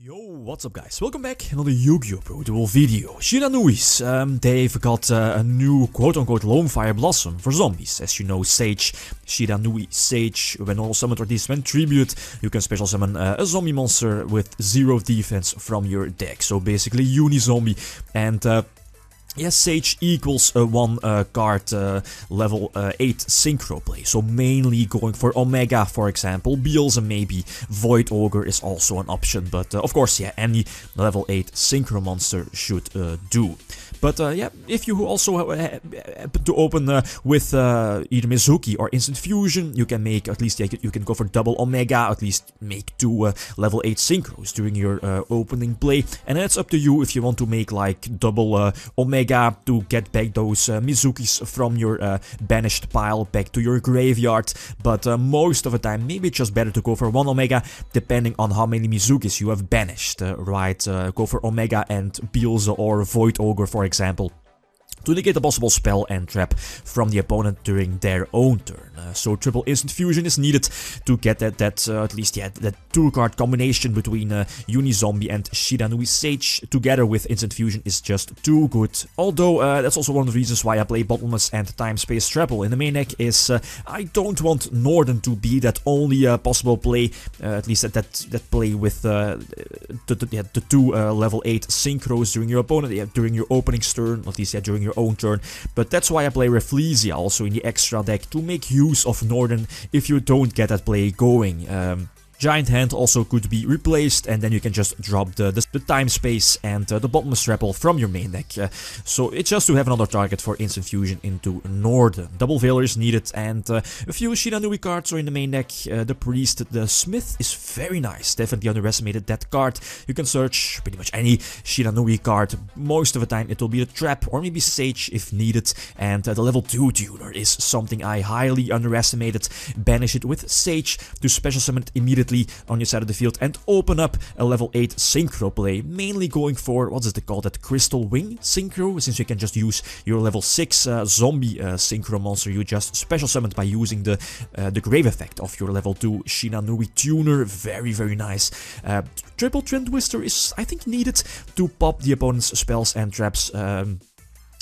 Yo, what's up guys? Welcome back. Another YgoPro Duel video. Shiranui's, they've got a new quote-unquote Lonefire Blossom for zombies. As you know, Sage, Shiranui Sage, when normal summoned or this when tribute, you can special summon a zombie monster with 0 defense from your deck. So basically Uni-Zombie, and yes, Sage equals one card level 8 synchro play, so mainly going for Omega, for example. Beelze maybe, Void Ogre is also an option, but of course, yeah, any level 8 synchro monster should do. But yeah, if you also happen to open with either Mizuki or Instant Fusion, you can make at least, yeah, you can go for double Omega, at least make 2 level 8 synchros during your opening play, and then it's up to you if you want to make like double Omega to get back those Mizukis from your banished pile back to your graveyard. But most of the time, maybe it's just better to go for 1 Omega, depending on how many Mizukis you have banished, right? Go for Omega and Beelze or Void Ogre, for example, to negate a possible spell and trap from the opponent during their own turn. So triple Instant Fusion is needed to get that at least, yeah, that 2-card combination between Uni-Zombie and Shiranui Sage together with Instant Fusion is just too good. Although that's also one of the reasons why I play Bottomless and Time Space Travel in the main deck is I don't want Northern to be that only possible play, at least that play with the 2 level 8 synchros during your opponent, during your opening turn, at least, yeah, during your own turn. But that's why I play Rafflesia also in the extra deck, to make use of Northern if you don't get that play going. Giant Hand also could be replaced, and then you can just drop the Time Space and the Bottomless Rebel from your main deck. So it's just to have another target for Instant Fusion into Northern. Double Veiler is needed, and a few Shiranui cards are in the main deck. The Priest, the Smith is very nice, definitely underestimated that card. You can search pretty much any Shiranui card. Most of the time it will be the Trap or maybe Sage if needed, and the level 2 tuner is something I highly underestimated. Banish it with Sage to special summon it immediately on your side of the field and open up a level 8 synchro play, mainly going for, what is it called, that Crystal Wing synchro, since you can just use your level 6 zombie synchro monster you just special summoned by using the grave effect of your level 2 Shiranui tuner. Very, very nice. Triple Trend Twister is, I think, needed to pop the opponent's spells and traps.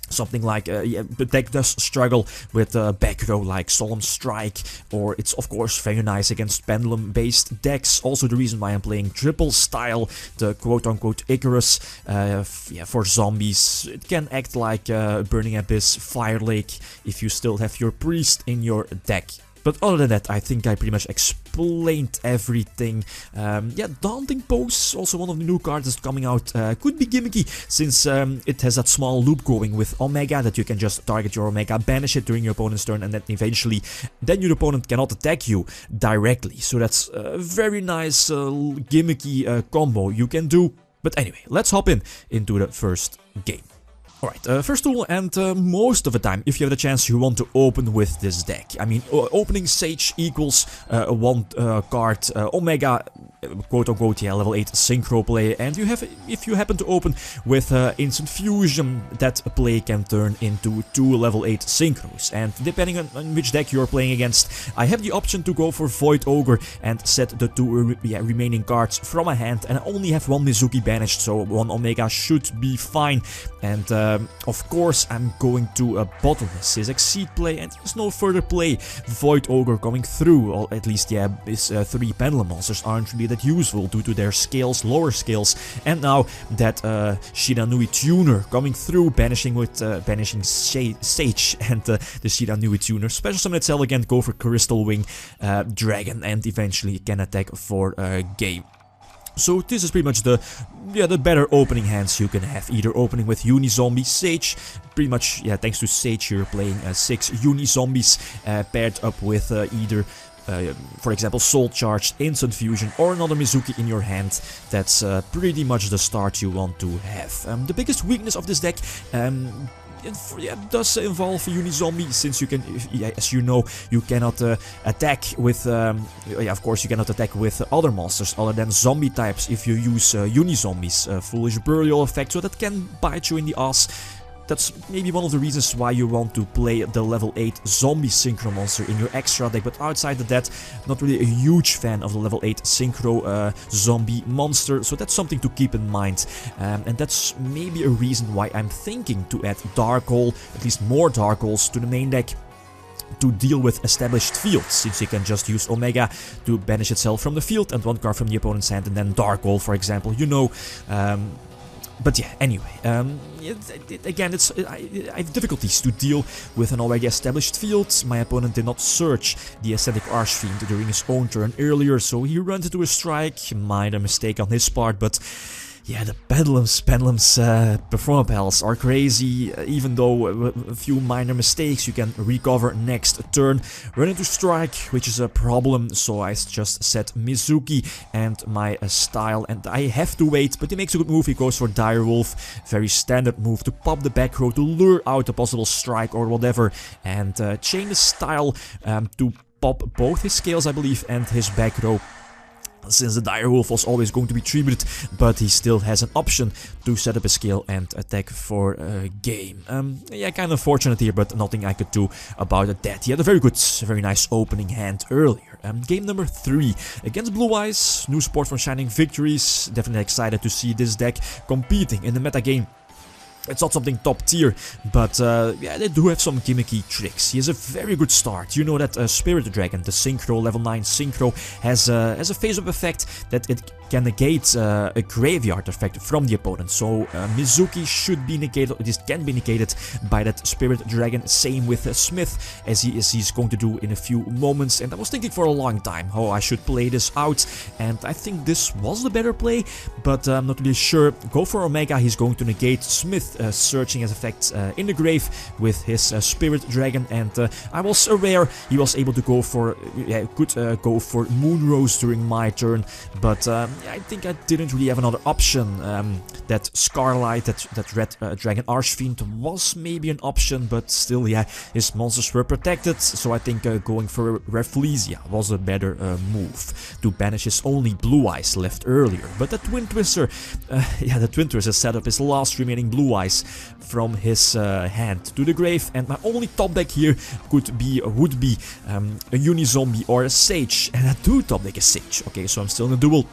Something like, yeah, the deck does struggle with back row like Solemn Strike, or it's of course very nice against Pendulum based decks. Also the reason why I'm playing Triple Style, the quote-unquote Icarus, yeah, for zombies. It can act like Burning Abyss, Fire Lake if you still have your Priest in your deck. But other than that, I think I pretty much explained everything. Yeah, Daunting Pose, also one of the new cards that's coming out, could be gimmicky, since it has that small loop going with Omega, that you can just target your Omega, banish it during your opponent's turn, and then eventually, then your opponent cannot attack you directly. So that's a very nice gimmicky combo you can do. But anyway, let's hop into the first game. Alright, first tool, and most of the time, if you have the chance, you want to open with this deck. I mean, opening Sage equals 1 card Omega, quote-unquote, yeah, level 8 synchro play, and you have, if you happen to open with Instant Fusion, that play can turn into 2 level 8 synchros. And depending on which deck you're playing against, I have the option to go for Void Ogre and set the 2 remaining cards from my hand, and I only have 1 Mizuki banished, so 1 Omega should be fine. And of course, I'm going to a Bottomless Exceed play, and there's no further play. Void Ogre coming through, or at least, yeah, his 3 Pendulum monsters aren't really that useful due to their scales, lower scales. And now that Shiranui tuner coming through, banishing with banishing Sage and the Shiranui tuner. Special summon itself again, go for Crystal Wing, Dragon, and eventually can attack for a game. So this is pretty much the better opening hands you can have. Either opening with Uni-Zombie, Sage, pretty much, yeah, thanks to Sage you're playing 6 Uni-Zombies paired up with either, for example, Soul Charge, Instant Fusion, or another Mizuki in your hand. That's pretty much the start you want to have. The biggest weakness of this deck, it does involve Uni-Zombie, since you can, as you know, you cannot attack with, yeah, of course you cannot attack with other monsters other than zombie types if you use Uni-Zombies. Foolish Burial effect, so that can bite you in the ass. that's maybe one of the reasons why you want to play the level 8 zombie synchro monster in your extra deck, but outside of that, not really a huge fan of the level 8 synchro zombie monster, so that's something to keep in mind. And that's maybe a reason why I'm thinking to add Dark Hole, at least more Dark Holes, to the main deck to deal with established fields, since you can just use Omega to banish itself from the field and one card from the opponent's hand, and then Dark Hole, for example, you know. But yeah, anyway, again, I have difficulties to deal with an already established field. My opponent did not search the Ascetic Archfiend during his own turn earlier, so he runs into a strike. Minor mistake on his part, but yeah, the Bedlam's Performa Pals are crazy. Even though a few minor mistakes you can recover next turn. Run into strike, which is a problem, so I just set Mizuki and my style, and I have to wait, but he makes a good move. He goes for Direwolf, very standard move to pop the back row to lure out a possible strike or whatever, and chain the style to pop both his scales, I believe, and his back row, since the Direwolf was always going to be tributed, but he still has an option to set up a scale and attack for a game. Yeah, kind of fortunate here, but nothing I could do about that. He had a very nice opening hand earlier. Game number 3 against Blue Eyes, new support from Shining Victories. Definitely excited to see this deck competing in the meta game. It's not something top tier, but yeah, they do have some gimmicky tricks. He has a very good start. You know that Spirit Dragon, the Synchro, level 9 Synchro, has a face-up effect that it can negate a graveyard effect from the opponent. So Mizuki should be negated, or this can be negated by that Spirit Dragon. Same with Smith, as he's going to do in a few moments. And I was thinking for a long time how I should play this out, and I think this was the better play, but I'm not really sure. Go for Omega. He's going to negate Smith searching as effect in the grave with his Spirit Dragon, and I was aware he was able to go for go for Moonrose during my turn, but I think I didn't really have another option. That Scarlight, that Red Dragon Archfiend was maybe an option, but still, yeah, his monsters were protected, so I think going for Rafflesia was a better move to banish his only Blue Eyes left earlier. But the Twin Twister, yeah, the Twin Twister set up his last remaining Blue Eyes from his hand to the grave, and my only top deck here would be a Uni-Zombie or a Sage, and I do top deck a Sage. Okay, so I'm still in a duel.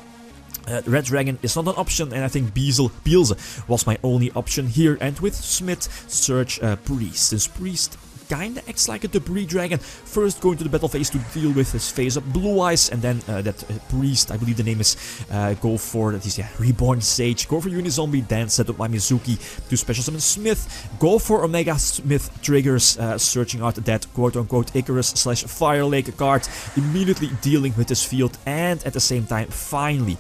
Red Dragon is not an option, and I think Beelze was my only option here, and with Smith, search Priest, since Priest kinda acts like a debris dragon, first going to the battle phase to deal with his face up Blue Eyes, and then that Priest, I believe the name is, go for that, yeah, Reborn Sage, go for Uni-Zombie, then set up my Mizuki to special summon Smith, go for Omega Smith triggers, searching out that quote-unquote Icarus / Fire Lake card, immediately dealing with his field, and at the same time finally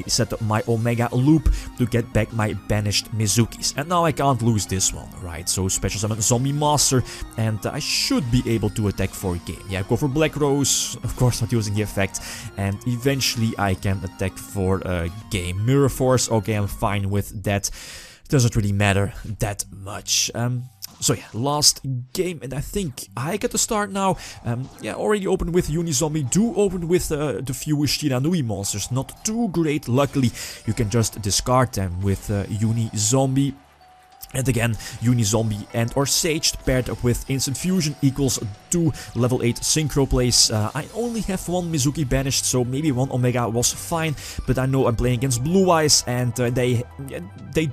set up my Omega loop to get back my banished Mizukis. And now I can't lose this one, right? So special summon Zombie Master, and I should be able to attack for a game. Yeah, go for Black Rose, of course not using the effect, and eventually I can attack for a game. Mirror Force, okay, I'm fine with that. Doesn't really matter that much. So yeah, last game, and I think I get to start now. Yeah, already opened with Uni-Zombie, do open with the few Shiranui monsters, not too great, luckily you can just discard them with Uni-Zombie. And again, Uni-Zombie and or Sage paired up with Instant Fusion equals 2 level 8 synchro plays. I only have one Mizuki banished, so maybe one Omega was fine, but I know I'm playing against Blue Eyes, and they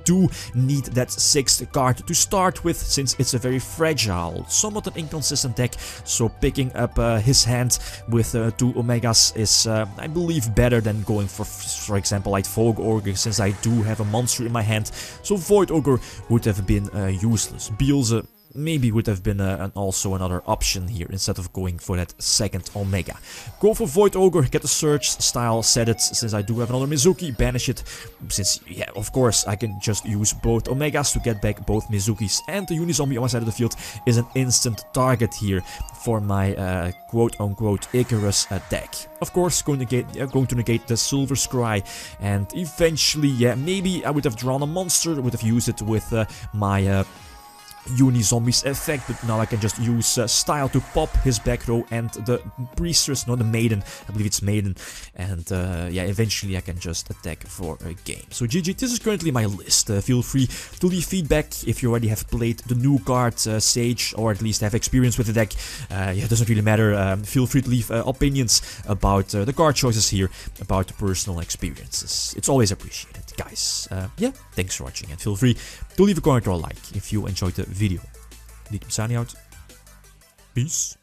do need that 6th card to start with, since it's a very fragile, somewhat an inconsistent deck, so picking up his hand with 2 Omegas is, I believe, better than going for example, like Void Ogre, since I do have a monster in my hand, so Void Ogre would have been useless. Beelze maybe would have been also another option here, instead of going for that 2nd Omega. Go for Void Ogre, get the search style, set it, since I do have another Mizuki, banish it, since, yeah, of course, I can just use both Omegas to get back both Mizukis, and the Uni-Zombie on my side of the field is an instant target here for my quote-unquote Icarus deck. Of course, going to negate the Silver Scry, and eventually, yeah, maybe I would have drawn a monster, would have used it with my Uni-Zombies effect, but now I can just use style to pop his back row and the priestess, no, the maiden, I believe it's maiden, and yeah, eventually I can just attack for a game. So GG, this is currently my list. Feel free to leave feedback if you already have played the new card Sage, or at least have experience with the deck. Yeah, it doesn't really matter. Feel free to leave opinions about the card choices here, about the personal experiences. It's always appreciated, guys. Yeah, thanks for watching, and feel free to leave a comment or a like if you enjoyed the video. Lithium signing out. Peace.